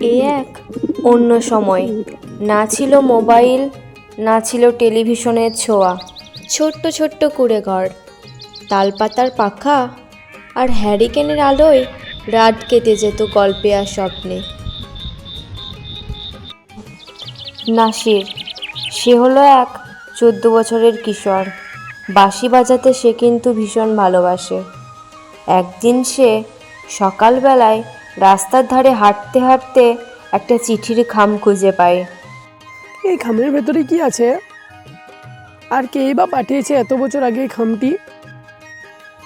এ এক অন্য সময়। না ছিল মোবাইল, না ছিল টেলিভিশনের ছোঁয়া। ছোট্ট ছোট্ট কুঁড়ে ঘর, তালপাতার পাখা আর হ্যারিকেনের আলোয় রাত কেটে যেত গল্পে আর স্বপ্নে। নাসির, সে হলো এক 14 বছরের কিশোর। বাঁশি বাজাতে সে কিন্তু ভীষণ ভালোবাসে। একদিন সে সকালবেলায় রাস্তার ধারে হাঁটতে হাঁটতে একটা চিঠির খাম খুঁজে পায়। এই খামের ভেতরে কি আছে? আর কেই বা পাঠিয়েছে এত বছর আগে এই খামটি?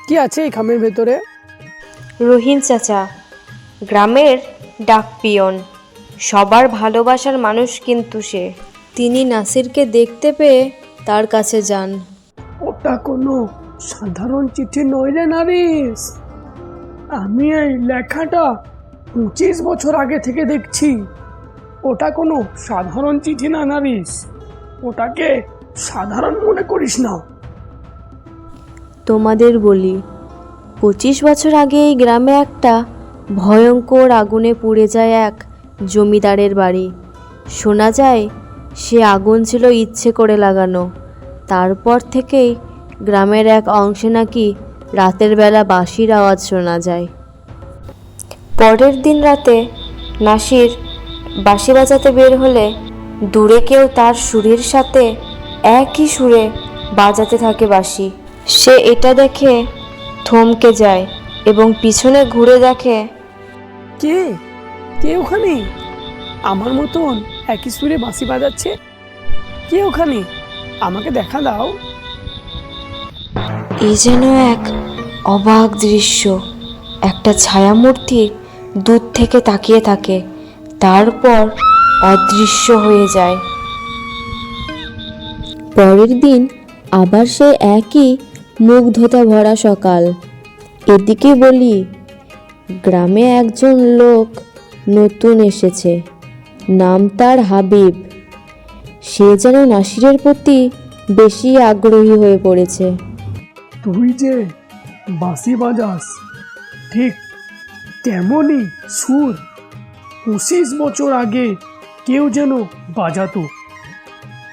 কি আছে এই খামের ভেতরে? রহিম চাচা, গ্রামের ডাকপিয়ন, সবার ভালোবাসার মানুষ কিন্তু সে। তিনি নাসিরকে দেখতে পেয়ে তার কাছে যান। ওটা কোনো সাধারণ চিঠি নয় রে নারিস। আমি এই লেখাটা 25 বছর আগে থেকে দেখছি। ওটা কোনো সাধারণ চিঠি না নারিস, ওটাকে সাধারণ মনে করিস না। তোমাদের বলি, 25 বছর আগে এই গ্রামে একটা ভয়ঙ্কর আগুনে পুড়ে যায় এক জমিদারের বাড়ি। শোনা যায় সে আগুন ছিল ইচ্ছে করে লাগানো। তারপর থেকেই গ্রামের এক অংশে নাকি রাতের বেলা বাঁশির আওয়াজ শোনা যায়। পরের দিন রাতে নাসির বাঁশি বাজাতে বের হলে দূরে কেউ তার সুরের সাথে একই সুরে বাজাতে থাকে বাঁশি। সে এটা দেখে থমকে যায় এবং পিছনে ঘুরে দেখে কে কে ওখানে আমার মতন একই সুরে বাঁশি বাজাচ্ছে? কে ওখানে? আমাকে দেখা দাও। এ যেন এক অবাক দৃশ্য। একটা ছায়ামূর্তি দূর থেকে তাকিয়ে থাকে, তারপর অদৃশ্য হয়ে যায়। পরের দিন আবার সে একই মুগ্ধতা ভরা সকাল। এদিকে বলি, গ্রামে একজন লোক নতুন এসেছে, নাম তার হাবিব। সে যেন নাসিরের প্রতি বেশি আগ্রহী হয়ে পড়েছে। তুই যে বাঁশি বাজাস, ঠিক তেমনই সুর 25 বছর আগে কেউ যেন বাজাতো।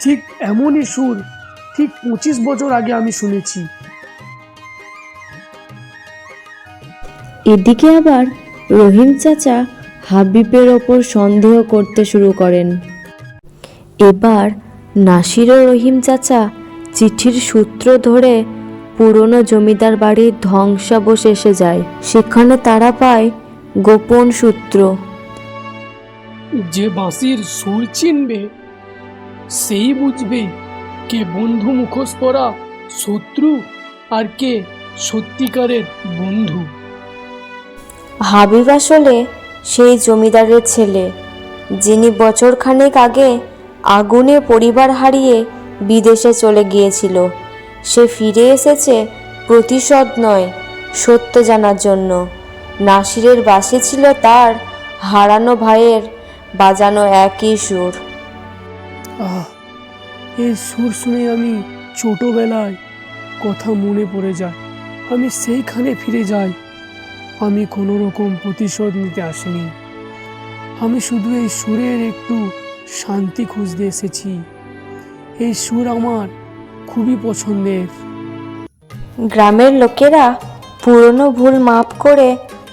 ঠিক এমনই সুর ঠিক 25 বছর আগে আমি শুনেছি। এদিকে আবার রহিম চাচা হাবিবের ওপর সন্দেহ করতে শুরু করেন। এবার নাসির ও রহিম চাচা চিঠির সূত্র ধরে পুরনো জমিদার বাড়ির ধ্বংসাবশেষে যায়। সেখানে তারা পায় গোপন সূত্র। যে বাঁশির সুর চিনবে সেই বুঝবে কে বন্ধু মুখোশ পরা শত্রু আর কে সত্যিকারের বন্ধু। হাবিব আসলে সেই জমিদারের ছেলে, যিনি বছরখানেক আগে আগুনে পরিবার হারিয়ে বিদেশে চলে গিয়েছিল। সে ফিরে এসেছে প্রতিশোধ নয়, সত্য জানার জন্য। নাসিরের বাঁশি ছিল তার হারানো ভাইয়ের বাজানো একই সুর। এই সুর শুনে আমি ছোটবেলায় কথা মনে পড়ে যায়। আমি সেইখানে ফিরে যাই। আমি কোনো রকম প্রতিশোধ নিতে আসিনি, আমি শুধু এই সুরের একটু শান্তি খুঁজতে এসেছি। এই সুর আমার খুবই পছন্দের। গ্রামের লোকেরা পুরনো ভুল মাপ করে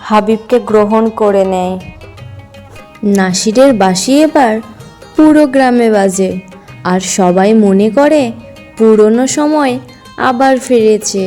হাবিবকে গ্রহণ করে নেয়। নাসিরের বাঁশি এবার পুরো গ্রামে বাজে, আর সবাই মনে করে পুরনো সময় আবার ফিরেছে।